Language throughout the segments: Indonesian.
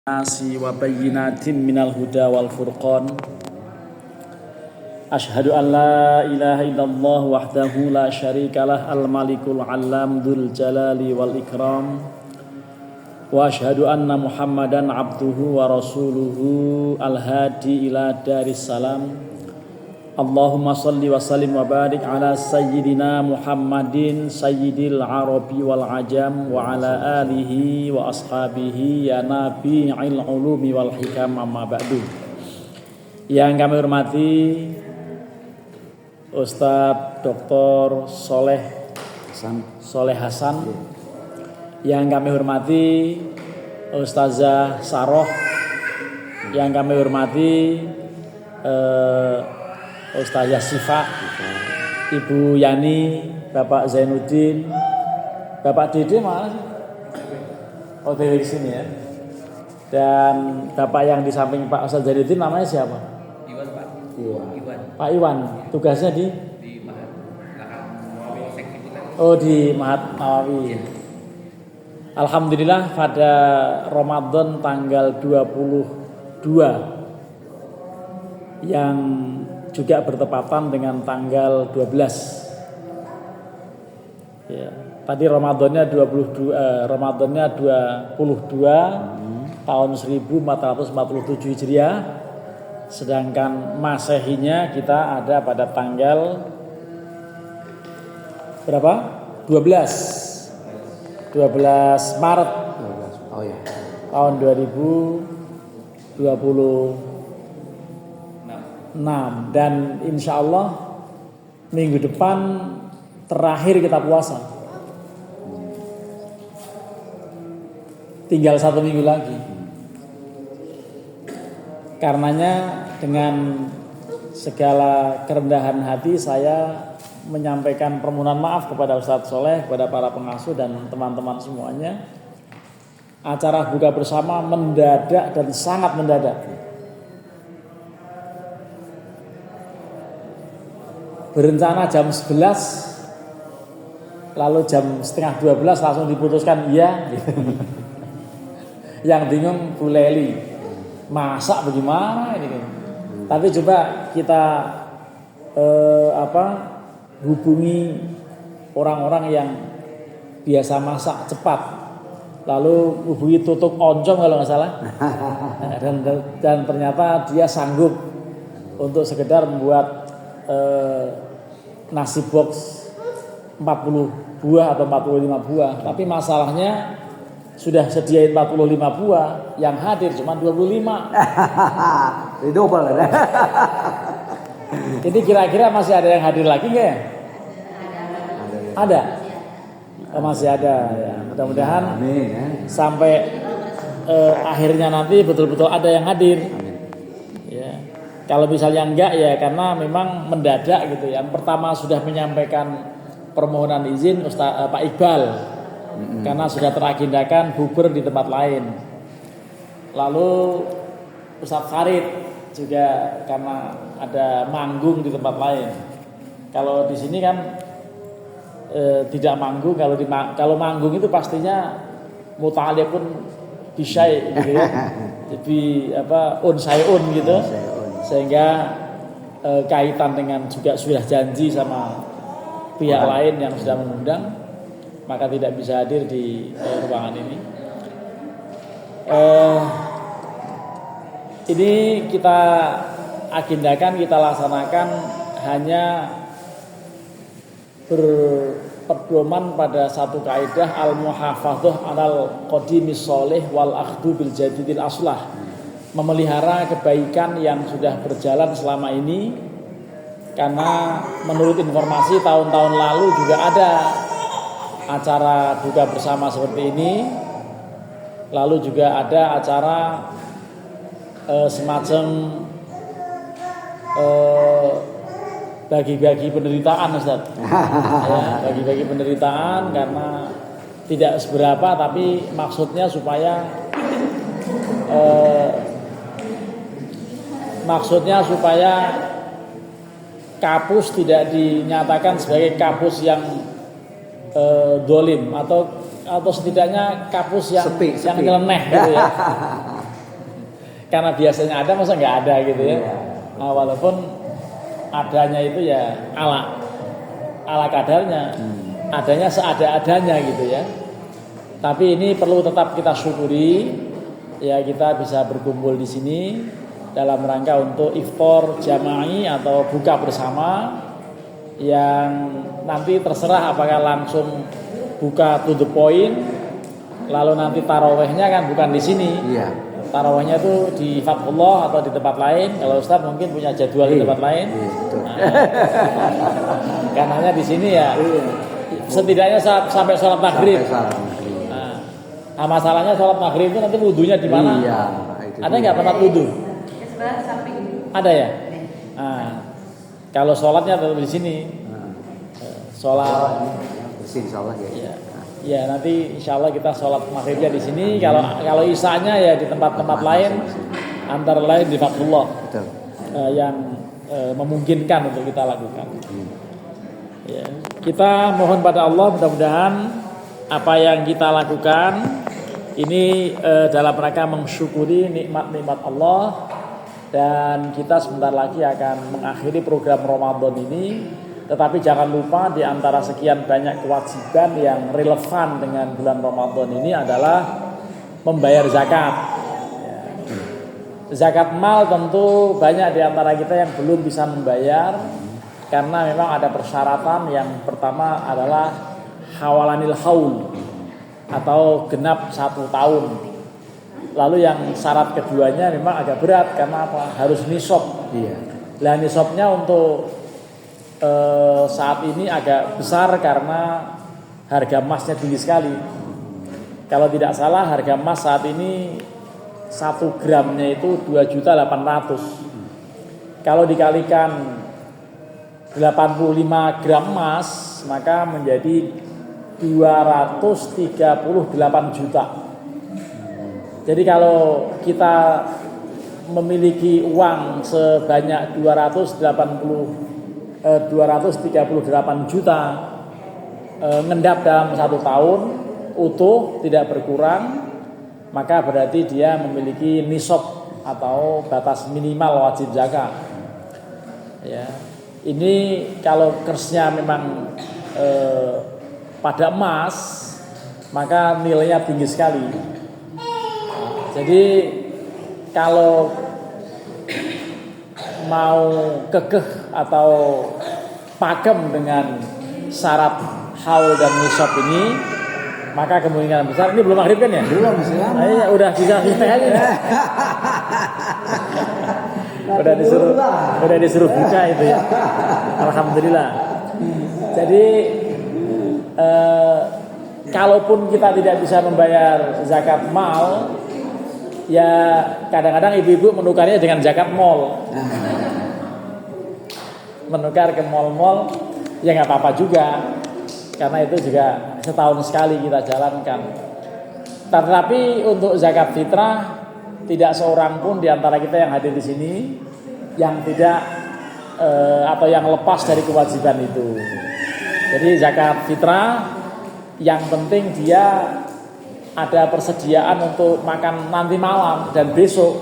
nasi wa bayyinatin minal huda wal furqan. Asyhadu an la ilaha illallah wahdahu la syarikalah al-malikul alam dzul jalali wal ikram. Wa asyhadu anna Muhammadan abduhu wa rasuluhu al-hadi ila daris salam. Allahumma salli wa sallim wa barik ala sayyidina Muhammadin sayyidil arabi wal ajam wa ala alihi wa ashabihi ya nabi'il ulumi wal hikam amma ba'du. Yang kami hormati Ustadz Dr. Soleh Hasan. Yang kami hormati Ustazah Saroh. Yang kami hormati Ustazah Sifa, Ibu Yani, Bapak Zainuddin, Bapak Dede mana sih? Oh, dari sini ya. Dan Bapak yang di samping Pak Ustaz Zainuddin namanya siapa? Iwan, Pak. Iwan. Pak Iwan, tugasnya di Mahat Nawawi Seksi Putra. Oh, di Mahat Nawawi. Alhamdulillah pada Ramadan tanggal 22 yang juga bertepatan dengan tanggal 12. Ya, tadi Ramadannya 22 tahun 1447 Hijriah. Sedangkan Masehinya kita ada pada tanggal berapa? 12 Maret. Oh ya. Tahun 2026. Dan insya Allah minggu depan terakhir kita puasa. Tinggal 1 minggu lagi. Karenanya dengan segala kerendahan hati saya menyampaikan permohonan maaf kepada Ustadz Soleh, kepada para pengasuh dan teman-teman semuanya. Acara buka bersama mendadak dan sangat mendadak. Berencana jam 11, lalu jam setengah 12 langsung diputuskan iya. Yang bingung Bu Leli, masak bagaimana ini kan? Tapi coba kita hubungi orang-orang yang biasa masak cepat, lalu hubungi Tutuk Oncom kalau nggak salah, dan ternyata dia sanggup untuk sekedar membuat nasi box 40 buah atau 45 buah. Tapi masalahnya sudah sediain 45 buah, yang hadir cuma 25. Ini double ya. Jadi kira-kira masih ada yang hadir lagi nggak ya? Ada. Oh, masih ada ya. Mudah-mudahan sampai akhirnya nanti betul-betul ada yang hadir. Ya. Kalau misalnya enggak ya karena memang mendadak gitu. Yang pertama sudah menyampaikan permohonan izin Pak Iqbal karena sudah teragendakan bubur di tempat lain. Lalu Ustadz Farid juga karena ada manggung di tempat lain. Kalau di sini kan tidak manggung. Kalau manggung itu pastinya muta'alliqun bisyai gitu ya. Jadi unsayun gitu. Sehingga kaitan dengan juga sudah janji sama pihak lain yang sudah mengundang, maka tidak bisa hadir di ruangan ini. Ini kita agendakan, kita laksanakan hanya berpedoman pada satu kaidah al-muhafadzah alal qadimis sholih wal akhdu bil jadidil aslah. Memelihara kebaikan yang sudah berjalan selama ini, karena menurut informasi tahun-tahun lalu juga ada acara buka bersama seperti ini, lalu juga ada acara semacam bagi-bagi penderitaan, Ustaz. Ya, bagi-bagi penderitaan karena tidak seberapa, tapi maksudnya supaya kapus tidak dinyatakan sebagai kapus yang dolim atau setidaknya kapus yang nyeleneh gitu ya. karena biasanya ada masa nggak ada gitu ya. Nah, walaupun adanya itu ya ala kadarnya, adanya seada-adanya gitu ya. Tapi ini perlu tetap kita syukuri ya, kita bisa berkumpul di sini dalam rangka untuk iftar jama'i atau buka bersama yang nanti terserah apakah langsung buka to the point, lalu nanti tarawehnya kan bukan di sini. Iya. Tarawehnya itu di Fathullah atau di tempat lain. Kalau Ustaz mungkin punya jadwal di tempat lain. Nah, karenanya di sini ya setidaknya sampai sholat maghrib. Nah, masalahnya sholat maghrib itu nanti wudhunya di mana? Iya, ada nggak tempat wudhu? Ada ya. Nah, kalau sholatnya tetap di sini. Sholat di sini sholat ya. Ya nanti insya Allah kita sholat maghribnya di sini. Kalau isanya ya di tempat-tempat lain, antara lain di Fathullah yang memungkinkan untuk kita lakukan. Ya, kita mohon pada Allah mudah-mudahan apa yang kita lakukan ini dalam rangka mensyukuri nikmat-nikmat Allah, dan kita sebentar lagi akan mengakhiri program Ramadan ini. Tetapi jangan lupa di antara sekian banyak kewajiban yang relevan dengan bulan Ramadan ini adalah membayar zakat. Zakat mal tentu banyak di antara kita yang belum bisa membayar karena memang ada persyaratan. Yang pertama adalah hawalanil haul atau genap 1 tahun. Lalu yang syarat keduanya memang agak berat karena apa? Harus nisab. Iya. Lah nisabnya untuk saat ini agak besar karena harga emasnya tinggi sekali. Kalau tidak salah harga emas saat ini 1 gramnya itu 2.800.000. Kalau dikalikan 85 gram emas maka menjadi 238 juta. Jadi kalau kita memiliki uang sebanyak 238 juta ngendap dalam 1 tahun utuh tidak berkurang, maka berarti dia memiliki nisab atau batas minimal wajib zakat. Ya, ini kalau kersnya memang pada emas maka nilainya tinggi sekali. Jadi kalau mau kekeh atau pakem dengan syarat haul dan nisab ini, maka kemungkinan besar ini belum maghrib kan ya? Belum sih. Nah, udah bisa teh aja. udah disuruh buka itu ya. Alhamdulillah. Jadi kalaupun kita tidak bisa membayar zakat mal, ya kadang-kadang ibu-ibu menukarnya dengan zakat mall. Menukar ke mall-mall ya nggak apa-apa juga, karena itu juga setahun sekali kita jalankan. Tetapi untuk zakat fitrah tidak seorang pun di antara kita yang hadir di sini yang tidak atau yang lepas dari kewajiban itu. Jadi zakat fitrah yang penting dia ada persediaan untuk makan nanti malam dan besok,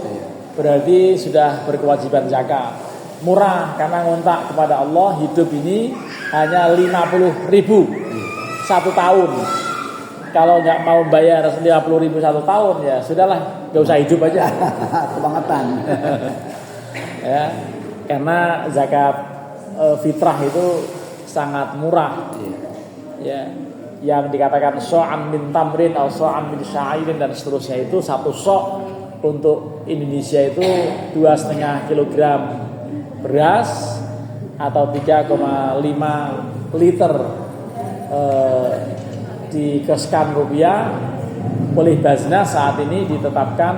berarti sudah berkewajiban zakat. Murah karena ngontak kepada Allah, hidup ini hanya 50.000 1 tahun. Kalau nggak mau bayar 50.000 1 tahun ya sudahlah, nggak usah hidup aja. Kebangetan. Ya, karena zakat fitrah itu sangat murah. Ya, yang dikatakan so'an min tamrin atau so'an min sya'irin dan seterusnya itu 1 sok untuk Indonesia itu 2,5 kilogram beras atau 3,5 liter dikeskan rupiah. Oleh Baznas saat ini ditetapkan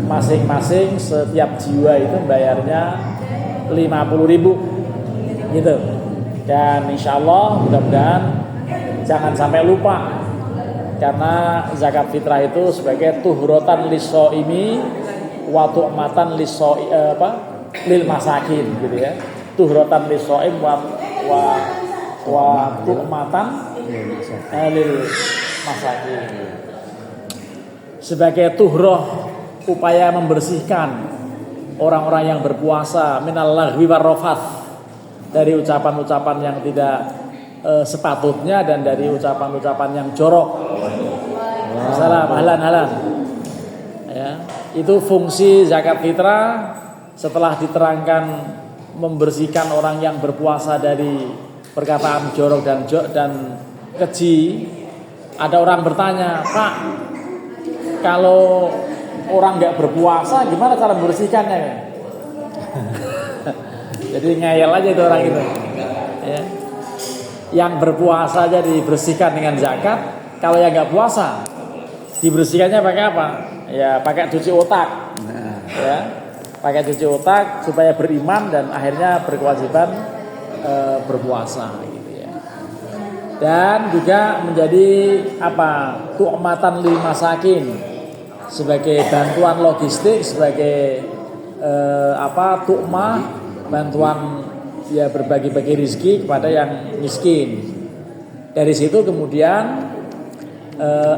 masing-masing setiap jiwa itu bayarnya 50.000 gitu. Dan insya Allah mudah-mudahan jangan sampai lupa, karena zakat fitrah itu sebagai tuhrotan lisoimi wa tu'matan lil masakin gitu ya. Tuhrotan lisoim wa tu'matan lil masakin. Sebagai tuhroh upaya membersihkan orang-orang yang berpuasa minal laghwi warrafath, dari ucapan-ucapan yang tidak sepatutnya dan dari ucapan-ucapan yang jorok. Salam halan. Ya, itu fungsi zakat fitrah setelah diterangkan membersihkan orang yang berpuasa dari perkataan jorok dan keji. Ada orang bertanya, "Pak, kalau orang nggak berpuasa gimana cara membersihkannya?" Jadi ngeyel aja itu orang itu. Ya. Yang berpuasa aja dibersihkan dengan zakat. Kalau yang nggak puasa dibersihkannya pakai apa? Ya pakai cuci otak. Ya, pakai cuci otak supaya beriman dan akhirnya berkewajiban berpuasa. Gitu ya. Dan juga menjadi apa? Tu'matan lil masakin, sebagai bantuan logistik, sebagai tu'mah, bantuan ya berbagi-bagi rezeki kepada yang miskin. Dari situ kemudian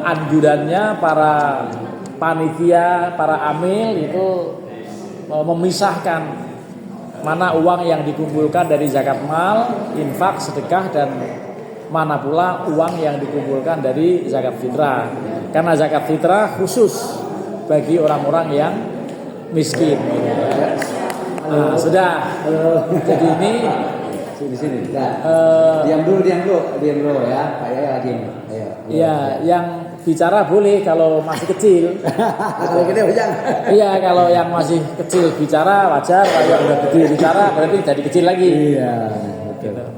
anjurannya para panitia, para amil itu memisahkan mana uang yang dikumpulkan dari zakat mal, infak, sedekah, dan mana pula uang yang dikumpulkan dari zakat fitrah. Karena zakat fitrah khusus bagi orang-orang yang miskin. Nah, sudah. Jadi ini di sini. Diam dulu ya. Pak Yaya lagi. Ayo. Iya, yang bicara boleh kalau masih kecil. Kalau gede jangan. Iya, kalau yang masih kecil bicara wajar, kalau yang udah gede bicara berarti jadi kecil lagi. Iya, betul.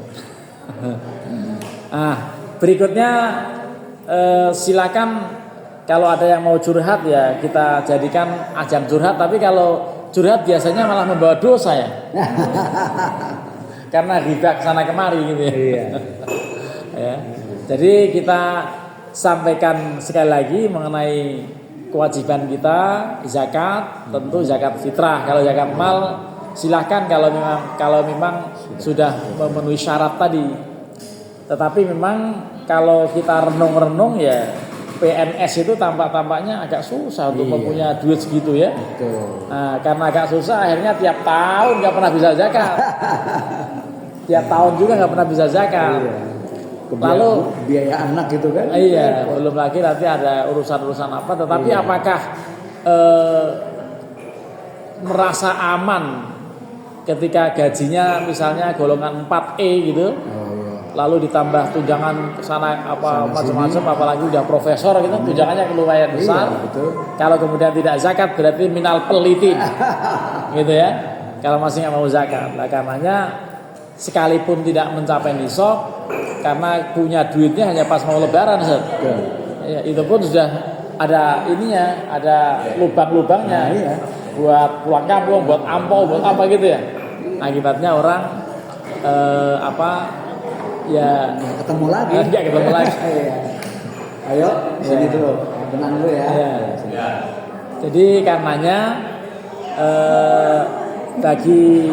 Berikutnya silakan kalau ada yang mau curhat ya kita jadikan ajang curhat, tapi kalau curhat biasanya malah membawa dosa ya. Karena ghibah sana kemari gitu ya. Iya. Ya. Jadi kita sampaikan sekali lagi mengenai kewajiban kita zakat, tentu zakat fitrah. Kalau zakat mal silahkan kalau memang sudah memenuhi syarat tadi. Tetapi memang kalau kita renung-renung ya PNS itu tampaknya agak susah untuk mempunyai duit segitu ya. Betul. Nah, karena agak susah akhirnya tiap tahun nggak pernah bisa zakat. Tiap tahun juga nggak pernah bisa zakat. Iya. Lalu biaya anak gitu kan? Iya, belum lagi nanti ada urusan-urusan apa. Tetapi apakah merasa aman ketika gajinya misalnya golongan 4E gitu? Lalu ditambah tunjangan kesana apa macam-macam, apalagi udah profesor gitu, tunjangannya lumayan besar. Iya, betul. Kalau kemudian tidak zakat berarti minal pelitin, gitu ya. Kalau masih nggak mau zakat, nah karenanya sekalipun tidak mencapai nisab, karena punya duitnya hanya pas mau lebaran, ya, itu pun sudah ada ininya, ada lubang-lubangnya, iya. Buat pulang kampung, buat ampau, buat apa gitu ya. Akibatnya orang ya ketemu lagi. Ya ketemu lagi. Ayo sini dulu, tenang dulu ya. Ya. Jadi karenanya bagi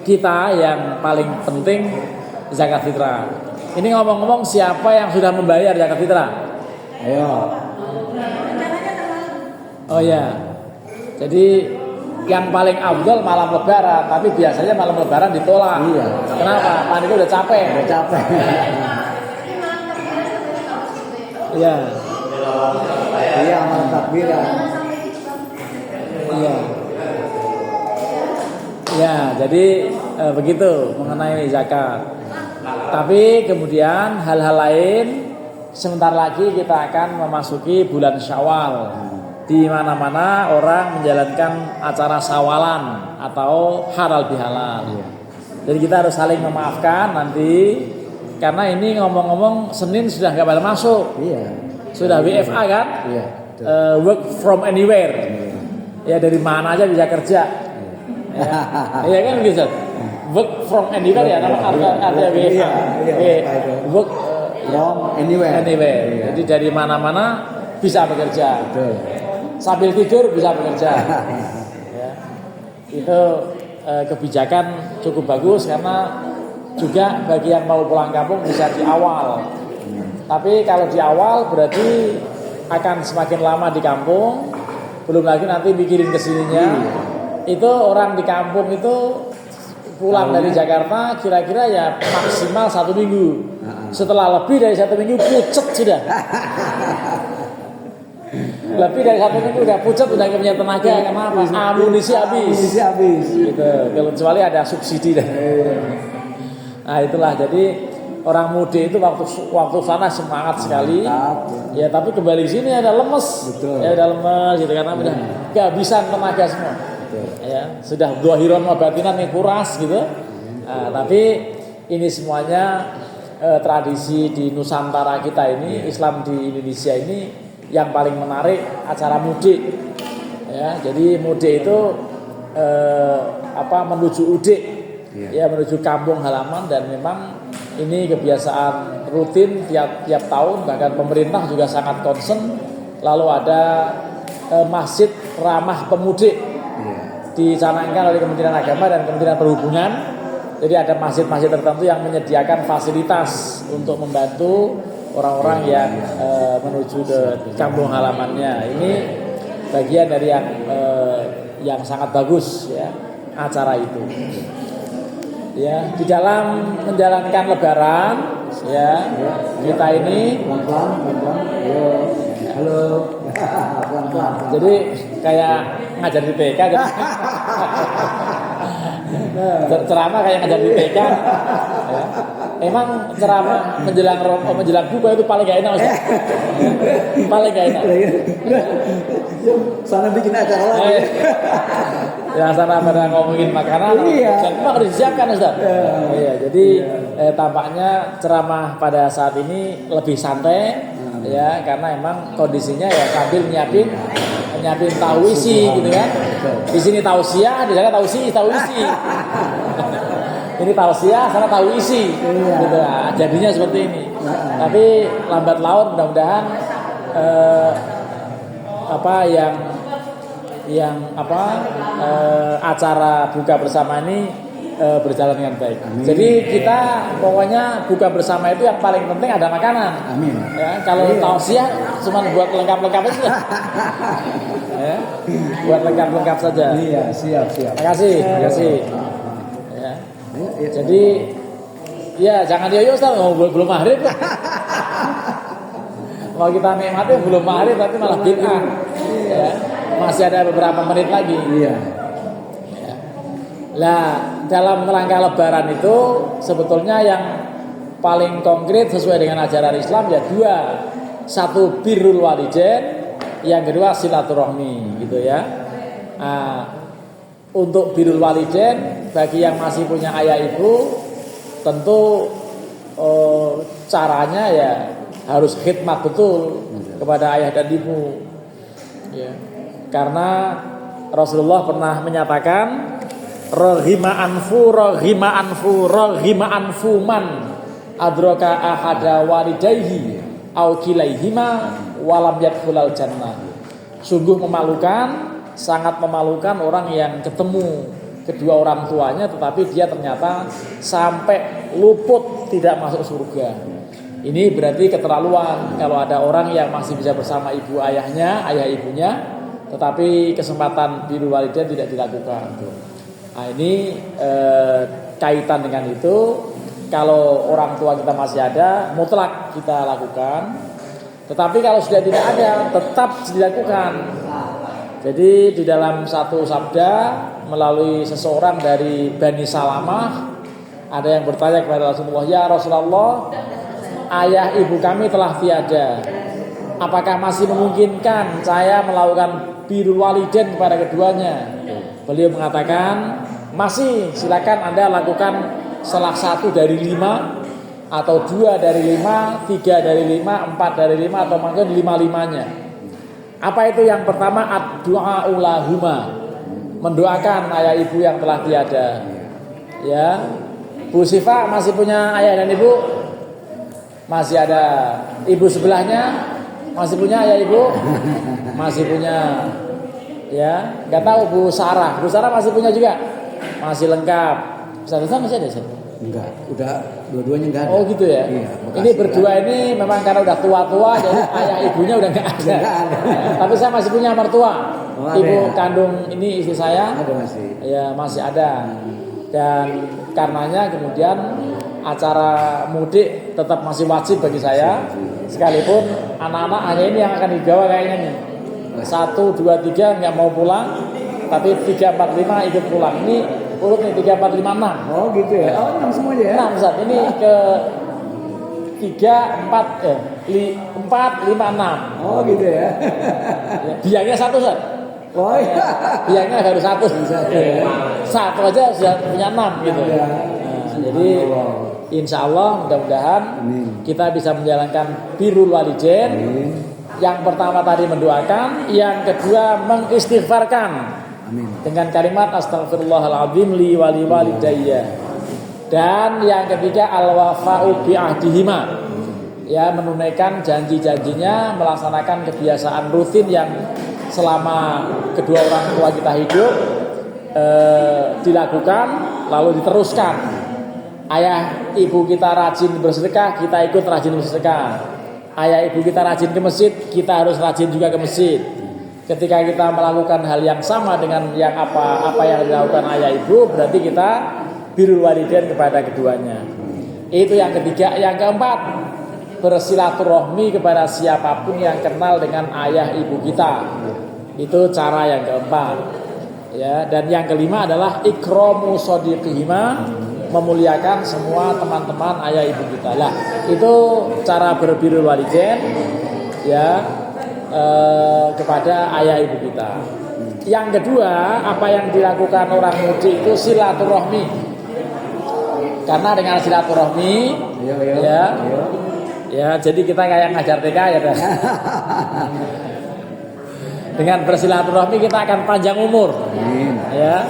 kita yang paling penting zakat fitrah. Ini ngomong-ngomong siapa yang sudah membayar zakat fitrah? Ayo. Oh ya. Jadi yang paling afdal malam lebaran, tapi biasanya malam lebaran ditolak. Iya. Kenapa? Panitia udah capek. Iya. Iya, malam takbiran. Iya. Ya, jadi begitu mengenai zakat. Tapi kemudian hal-hal lain sebentar lagi kita akan memasuki bulan Syawal. Di mana-mana orang menjalankan acara sawalan atau halal bihalal. Jadi kita harus saling memaafkan nanti, karena ini ngomong-ngomong Senin sudah nggak pada masuk. Iya. Sudah WFA kan? Iya. Work from anywhere. Ya dari mana aja bisa kerja. Iya kan begitu. Work from anywhere ya, nama artinya WFA. Work from anywhere. Jadi dari mana-mana bisa bekerja. Betul. Sambil tidur bisa bekerja. Ya. Itu kebijakan cukup bagus karena juga bagi yang mau pulang kampung bisa di awal. Tapi kalau di awal berarti akan semakin lama di kampung, belum lagi nanti mikirin kesininya. Itu orang di kampung itu pulang dari Jakarta kira-kira ya maksimal 1 minggu. Setelah lebih dari 1 minggu pucet sudah. Lebih dari 1 minggu udah pucet, udah gak punya tenaga. Kenapa? Amunisi habis. Gitu. Kecuali ada subsidi dah. Nah itulah, jadi orang mudik itu waktu sana semangat sekali. Ya tapi kembali sini ada lemes. Betul. Ya udah lemes gitu karena udah kehabisan tenaga semua. Ya, sudah zahiran wa batinan yang kuras gitu. Tapi ini semuanya tradisi di Nusantara kita ini, Islam di Indonesia ini yang paling menarik acara mudik. Ya, jadi mudik itu menuju udik, ya menuju kampung halaman, dan memang ini kebiasaan rutin tiap tahun, bahkan pemerintah juga sangat concern. Lalu ada masjid ramah pemudik dicanangkan oleh Kementerian Agama dan Kementerian Perhubungan. Jadi ada masjid-masjid tertentu yang menyediakan fasilitas untuk membantu orang-orang yang menuju ke kampung halamannya. Ini bagian dari yang sangat bagus ya acara itu. Ya, di dalam menjalankan Lebaran ya kita ini halo. Jadi kayak ngajar di TK gitu. Ceramah kayak ngajar di TK. Ya. Emang ceramah menjelang buka itu paling gak enak Ustaz. Paling gak enak. Sana bikin acara lagi. Ya sana pada ngomongin makanan. Dan memang harus disiapkan Ustaz. Iya, jadi tampaknya ceramah pada saat ini lebih santai. Ya, karena emang kondisinya ya sambil nyiapin tahu isi gitu kan. Di sini tausiah, di sana tahu isi. Ini tausiah, sana tahu isi. Gitu. Nah, jadinya seperti ini. Tapi lambat laun mudah-mudahan acara buka bersama ini berjalan dengan baik. Amin. Jadi kita pokoknya buka bersama itu yang paling penting ada makanan. Amin. Ya, kalau tausiah cuma buat lengkap-lengkap aja. Ya, buat lengkap-lengkap saja. Iya, siap. Terima kasih. Ya. Jadi ya jangan yoyo Ustaz, belum maghrib. Kalau kita nikmati belum maghrib tapi malah bid'ah. Ya. Masih ada beberapa menit lagi. Iya. Lah dalam rangka Lebaran itu sebetulnya yang paling konkret sesuai dengan ajaran Islam ya 2. Satu birrul walidain, yang kedua silaturahmi gitu ya. Nah, untuk birrul walidain bagi yang masih punya ayah ibu tentu caranya ya harus khidmat betul kepada ayah dan ibu. Ya. Karena Rasulullah pernah menyatakan Rohima anfu man adraka ahada walidayhi au kilaihima walam yadkhulal jannah. Sungguh memalukan, sangat memalukan orang yang ketemu kedua orang tuanya tetapi dia ternyata sampai luput tidak masuk surga. Ini berarti keterlaluan kalau ada orang yang masih bisa bersama ibu ayahnya, ayah ibunya, tetapi kesempatan birrul walidain tidak dilakukan. Nah ini kaitan dengan itu. Kalau orang tua kita masih ada, mutlak kita lakukan. Tetapi kalau sudah tidak ada, tetap dilakukan. Jadi di dalam satu sabda melalui seseorang dari Bani Salamah, ada yang bertanya kepada Rasulullah, ya Rasulullah, ayah ibu kami telah tiada. Apakah masih memungkinkan saya melakukan birrul walidain kepada keduanya? Beliau mengatakan, masih, silakan Anda lakukan salah satu dari 5 atau 2 dari 5, 3 dari 5, 4 dari 5 atau mungkin 5-5-nya. Apa itu? Yang pertama ad-du'a ulahuma, mendoakan ayah ibu yang telah tiada. Ya, Bu Siva masih punya ayah dan ibu? Masih ada. Ibu sebelahnya masih punya ayah ibu? Masih punya. Ya, nggak tahu Bu Sarah masih punya juga? Masih lengkap. Ustaz masih ada Ustaz? Enggak, udah dua-duanya enggak ada. Oh gitu ya. Iya, ini berdua ini memang karena udah tua-tua jadi ayah ibunya udah enggak ada. Tapi saya masih punya mertua. Oh, ibu ada. kandung ini istri saya Ada masih. ya masih ada. Dan karenanya kemudian acara mudik tetap masih wajib bagi saya, sekalipun anak-anak hanya ini yang akan dibawa kayaknya nih. 1, 2, 3 nggak mau pulang, tapi 3, 4, 5 ikut pulang. Ini urut nih 3, 4, 5, 6. Oh gitu ya. Oh 6 semuanya ya. 6 Ustaz. Ini ke 3, 4, 5, 6. Oh gitu ya. Biangnya 1 Ustaz. Oh iya. Biangnya baru 1. Satu aja sudah punya 6 gitu. Ya. Nah, jadi insya Allah mudah-mudahan Amin. kita bisa menjalankan birrul walidain. Amin. Yang pertama tadi mendoakan, yang kedua mengistighfarkan. Amin. Dengan kalimat astagfirullahaladzim li wali walidayya. Dan yang ketiga al-wafa'u bi ahdihima. Ya, menunaikan janji-janjinya, melaksanakan kebiasaan rutin yang selama kedua orang tua kita hidup dilakukan lalu diteruskan. Ayah ibu kita rajin bersedekah, kita ikut rajin bersedekah. Ayah ibu kita rajin ke masjid, kita harus rajin juga ke masjid. Ketika kita melakukan hal yang sama dengan yang apa yang dilakukan ayah ibu, berarti kita birrul walidain kepada keduanya. Itu yang ketiga. Yang keempat, bersilaturahmi kepada siapapun yang kenal dengan ayah ibu kita. Itu cara yang keempat. Ya, dan yang kelima adalah ikramu shodiqihima, memuliakan semua teman-teman ayah ibu kita. Lah, itu cara berbirrul walidain ya kepada ayah ibu kita. Yang kedua, apa yang dilakukan orang mudik itu silaturahmi. Karena dengan silaturahmi ya, jadi kita kayak ngajar TK ya. Dengan bersilaturahmi kita akan panjang umur. Ya.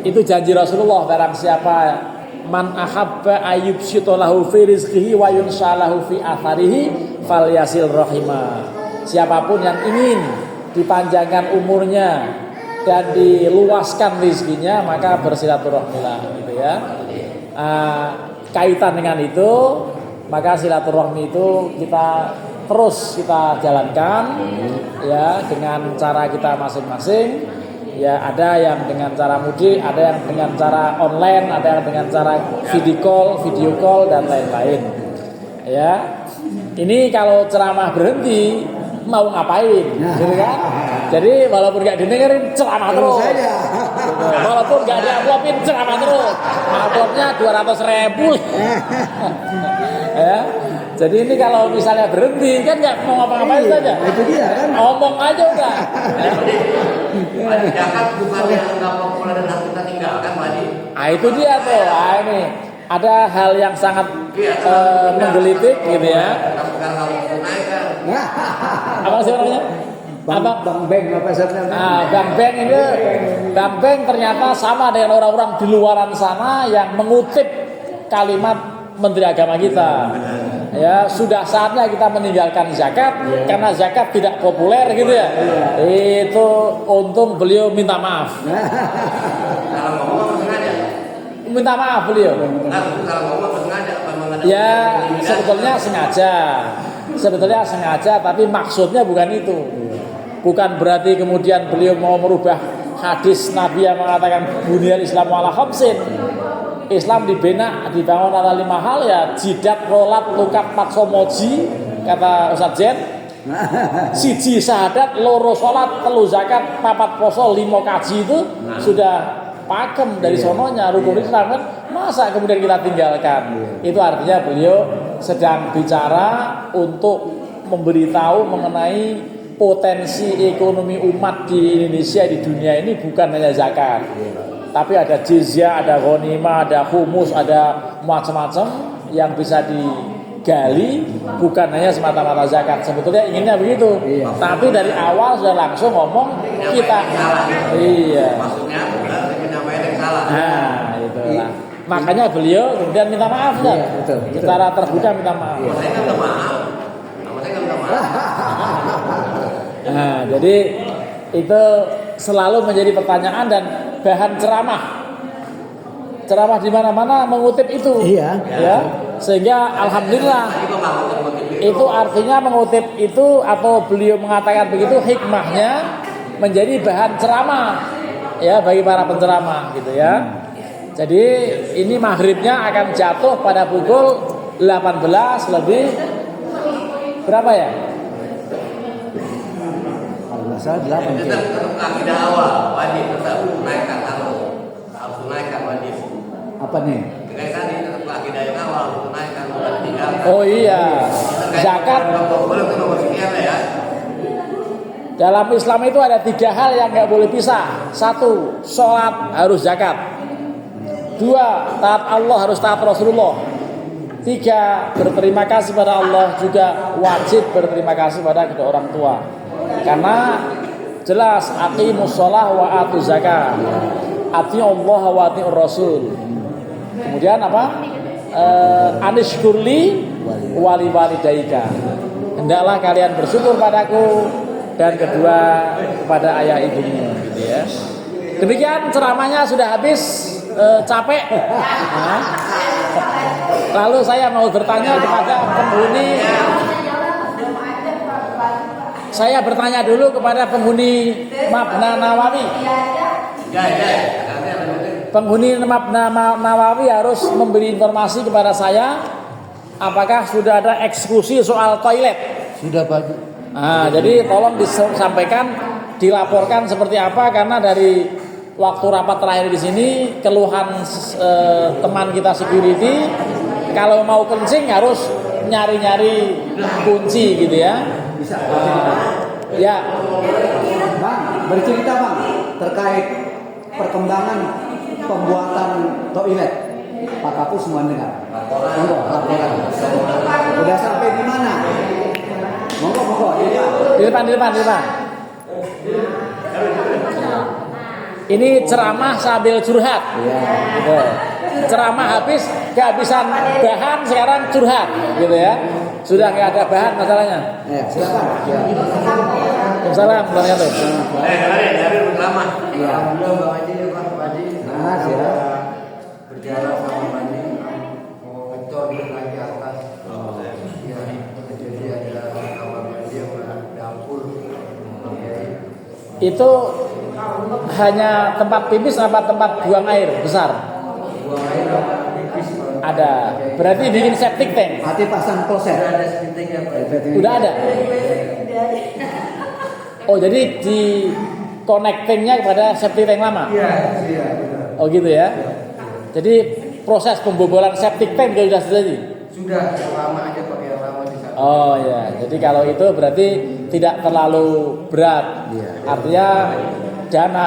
Itu janji Rasulullah, barang siapa man ahabba ayyubsyitolahu fi rizqihi wa yunshalahu fi atharihi falyasil rahimah. Siapapun yang ingin dipanjangkan umurnya dan diluaskan rizkinya, maka bersilaturahmilah gitu ya. Kaitan dengan itu, maka silaturahmi itu kita jalankan ya dengan cara kita masing-masing. Ya, ada yang dengan cara mudik, ada yang dengan cara online, ada yang dengan cara video call dan lain-lain. Ya. Ini kalau ceramah berhenti mau ngapain, gitu kan? Jadi walaupun nggak didengerin ceramah terus. Gitu. Walaupun nggak diuploadin ceramah terus. Uploadnya 200.000. Ya. Jadi ini kalau misalnya berhenti kan nggak mau ngapa-ngapain saja. Itu dia kan. Ngomong aja udah. Zakat bukan yang nggak populer dan harus kita tinggalkan, Madi. Nah itu dia tuh. Nah, ini ada hal yang sangat menggelitik gitu ya. Sekarang kamu tunaikan. Apa sih namanya? Bang Beng apa sebenarnya? Nah, Bang Beng ternyata sama dengan orang-orang di luaran sana yang mengutip kalimat Menteri Agama kita. Ya, sudah saatnya kita meninggalkan zakat karena zakat tidak populer gitu ya. Itu untung beliau minta maaf. Kalau ngomong sengaja. Minta maaf beliau. Kalau ngomong sengaja apa mengenai? Ya, sebetulnya sengaja, tapi maksudnya bukan itu. Bukan berarti kemudian beliau mau merubah hadis Nabi yang mengatakan bunyal Islam ala khamsin. Islam dibangun atas 5 hal ya, jidat, rolat, lukat, patsomoji, kata Ustaz Jen. Siji syahadat, loro sholat, telu zakat, papat poso, 5 kaji itu sudah pakem dari sononya rukun Islam kan. Masa kemudian kita tinggalkan? Itu artinya beliau sedang bicara untuk memberitahu mengenai potensi ekonomi umat di Indonesia, di dunia ini bukan hanya zakat. Tapi ada jizyah, ada ghanimah, ada humus, ada macam-macam yang bisa digali, bukan hanya semata-mata zakat. Sebetulnya inginnya begitu. Tapi dari awal sudah langsung ngomong kita. Iya. Maksudnya menyampaikan yang salah. Nah, itulah. Makanya beliau kemudian minta maaf kan? Secara terbuka minta maaf. Saya nggak minta maaf. Saya nggak minta maaf. Nah, jadi itu selalu menjadi pertanyaan dan bahan ceramah di mana-mana mengutip itu. Iya. Ya, sehingga alhamdulillah. Tadi kok nggak ngutip Itu artinya mengutip itu atau beliau mengatakan begitu hikmahnya menjadi bahan ceramah ya bagi para penceramah gitu ya. Jadi ini maghribnya akan jatuh pada pukul 18 lebih berapa ya? Kalau nggak salah 8 Tetap akidah awal wajib tetap naikkan harus naikkan wajib. apa nih? Kayak tadi tetap akidah yang awal harus naikkan tidak. Oh iya, zakat. Boleh ke nomor sekian ya. Dalam Islam itu ada 3 hal yang nggak boleh pisah. 1, sholat harus zakat. 2, taat Allah harus taat Rasulullah. 3, berterima kasih pada Allah, juga wajib berterima kasih pada kedua orang tua. Karena jelas aqimus shalah wa atuz zakat. Ati Allah wa ati Rasul. Kemudian apa? Anishkurli wali walidaika. Hendaklah kalian bersyukur padaku dan kedua kepada ayah ibumu gitu ya. Demikian ceramahnya sudah habis, capek. Nah, lalu saya mau bertanya kepada penghuni. Saya bertanya dulu kepada penghuni Mabna Nawawi. Penghuni Mabna Nawawi harus memberi informasi kepada saya apakah sudah ada eksekusi soal toilet. Sudah Pak. Nah, jadi tolong disampaikan, dilaporkan seperti apa karena dari waktu rapat terakhir di sini keluhan teman kita security kalau mau kencing harus nyari-nyari kunci gitu ya. Bisa. Ya. Bang, bercerita Bang terkait perkembangan pembuatan toilet. Pak Kapus semua dengar. Monggo, laporan. Udah sampai di mana? Monggo, Di depan. Ini ceramah sambil curhat. Iya. Gitu. Ceramah habis kehabisan bahan, sekarang curhat gitu ya. Sudah nggak ada bahan masalahnya. Silakan. Ya. Waalaikumsalam warahmatullahi wabarakatuh. Dari ceramah. Iya. Alhamdulillah Bang Haji ya Pak Haji. Nah, siap. Berjalan sama Bang Haji mau ngecor lagi atas. Ya, jadi ada kamar mandi yang dapur. Itu hanya tempat pipis apa tempat buang air besar? Buang air sama pipis Bang. Ada. Berarti bikin septic tank. Hati pasang kloset. Sudah ada sepitingnya Pak. Udah ada. Oh, jadi di connectingnya kepada septic tank lama. Iya, benar. Oh gitu ya. Jadi proses pembobolan septic tank juga sudah terjadi. Sudah lama aja pakai yang lama di sana. Oh ya, jadi kalau itu berarti tidak terlalu berat. Iya. Artinya dana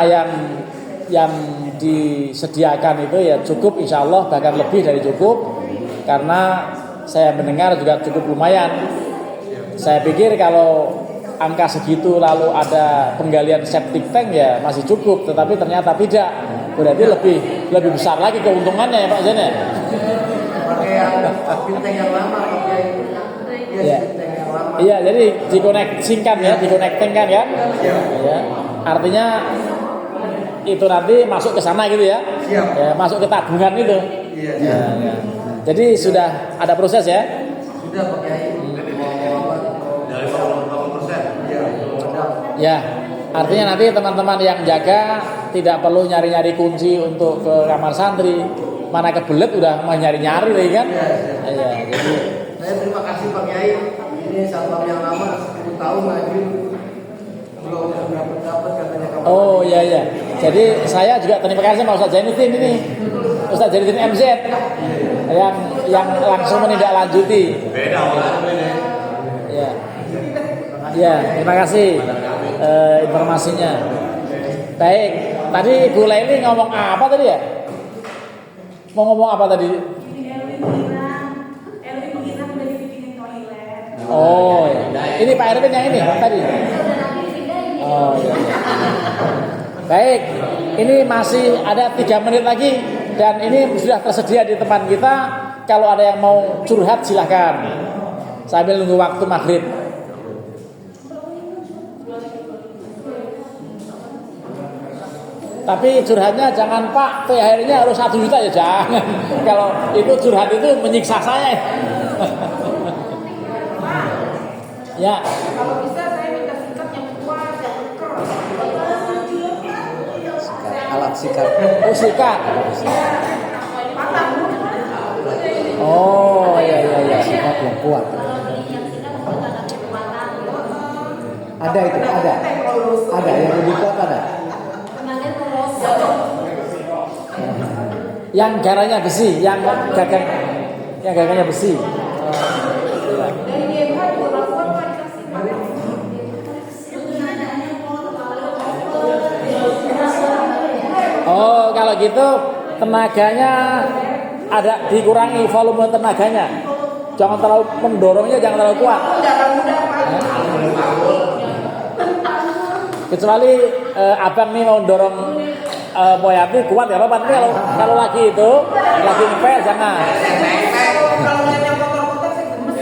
yang disediakan itu ya cukup, insya Allah bahkan lebih dari cukup, karena saya mendengar juga cukup lumayan. Saya pikir kalau angka segitu lalu ada penggalian septic tank ya masih cukup, tetapi ternyata tidak. Berarti lebih besar lagi keuntungannya ya Pak Zen ya. Pakai yang sepiteng yang lama pakai. Iya. Sepiteng yang lama. Iya, jadi dikoneksikan ya, dikonektingkan kan? Ya. Artinya itu nanti masuk ke sana gitu ya. Siap. Ya, masuk ke tabungan itu. Iya. Ya. Jadi sudah ada proses ya. Sudah pakai Dari 50%. Iya. Ya. Artinya nanti teman-teman yang jaga tidak perlu nyari-nyari kunci untuk ke kamar santri. Mana kebelet udah mau nyari-nyari lagi kan? Iya. Jadi Saya terima kasih Pak Kiai. Ini satpam yang lama 10 tahun maju belum dapat katanya kamu. oh iya. Jadi saya juga terima kasih sama Ustaz Zainuddin ini. Ustaz Zainuddin MZ yang langsung menindaklanjuti. Beda orang ini. Ya. Ya, terima kasih informasinya. Baik, tadi Bu Laili ngomong apa tadi ya? Mau ngomong apa tadi? Oh, ya. Ini Pak Erwin yang ini tadi. Oh, iya. Baik, ini masih ada 3 menit lagi dan ini sudah tersedia di tempat kita. Kalau ada yang mau curhat silahkan sambil nunggu waktu maghrib. Tapi curhatnya jangan Pak, THR-nya harus 1 juta ya jangan. Kalau itu curhat itu menyiksa saya. Ya. Kalau bisa saya minta sikat yang kuat, yang keker. Alat sikat. Oh, sikat. Patah. Oh, iya. Sikat yang kuat. Ada itu, ada. Ada yang lebih kuat ada. Yang garanya besi, yang gagangnya besi. Dari DMH juga kuat Pak dikasih pakai. Oh, kalau gitu tenaganya ada dikurangi volume tenaganya. Jangan terlalu mendorongnya, jangan terlalu kuat. Jangan mudah Pak. Kecuali abang nih mau dorong Poyati kuat ya apa? Tapi kalau lagi itu lagi ngepel jangan. Kalau yang kotor-kotor saya gemes.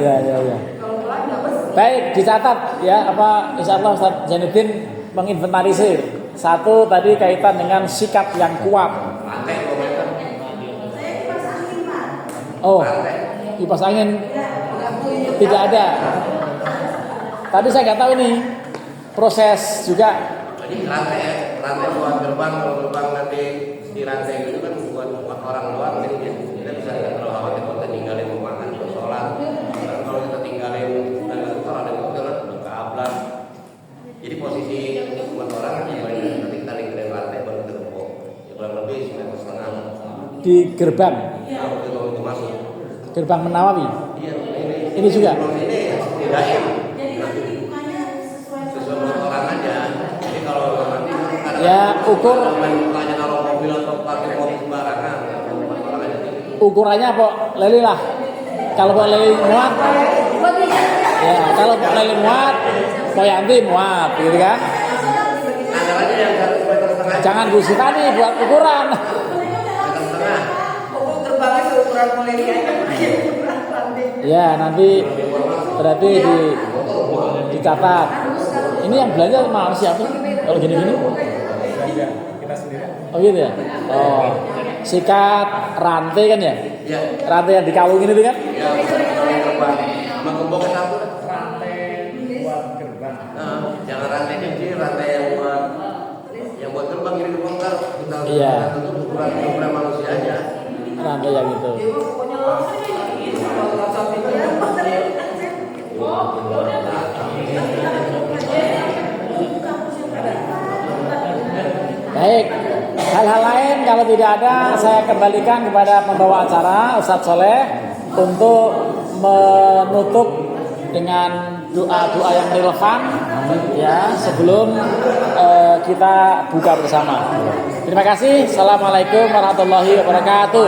Iya. Kalau pelan nggak bersih. Baik, dicatat ya apa insyaallah Ustaz Zainuddin menginventarisir. Satu tadi kaitan dengan sikap yang kuat. Lantai 2 meter. Oh, kipas angin tidak ada. Tadi saya nggak tahu ini proses juga. Jadi rantai buat gerbang, kalau gerbang nanti di rantai itu kan buat orang doang, jadi kita bisa nggak terlalu khawatir kalau kita tinggalin mau makan, mau sholat. Dan kalau kita tinggalin dan kotor ada kotor, buka ablas. Jadi posisi buat orang nanti kita lingkarin rantai baru kita gembok. Ya kurang lebih 1,5 meter. Di gerbang Kalau gerbang itu masuk. gerbang Menawawi. Iya, Ini juga. Ini tidak sesuai buat orang aja. Jadi kalau nanti kadang Ya, ukur bukanya naruh mobil atau parkir mobil sembarangan, buat orang aja. ukurannya apa? Leli lah. Kalau mau leli muat, ya kalau mau leli muat, Poyanti muat, gitu kan? Andalannya yang 1,5 meter. Jangan Bu Sitani buat ukuran. 1,5 meter. Pokok gerbangnya seukuran mulai aja. Ya nanti berarti dicatat. Ini yang belanja sama siapa? Kalau gini-gini? Oh gitu ya. Oh, sikat rantai kan ya? Ya, Rantai yang dikalungin itu kan? ya kalau gerbang, sama gemboknya satu. Rantai buat gerbang. Nah, jangan rantai kecil, rantai yang buat gerbang ini dibongkar. Kita Iya. tutup ukuran manusia aja. Rantai yang itu. Baik, hal-hal lain kalau tidak ada saya kembalikan kepada pembawa acara Ustadz Soleh untuk menutup dengan doa-doa yang relevan ya sebelum kita buka bersama. Terima kasih. Assalamualaikum warahmatullahi wabarakatuh.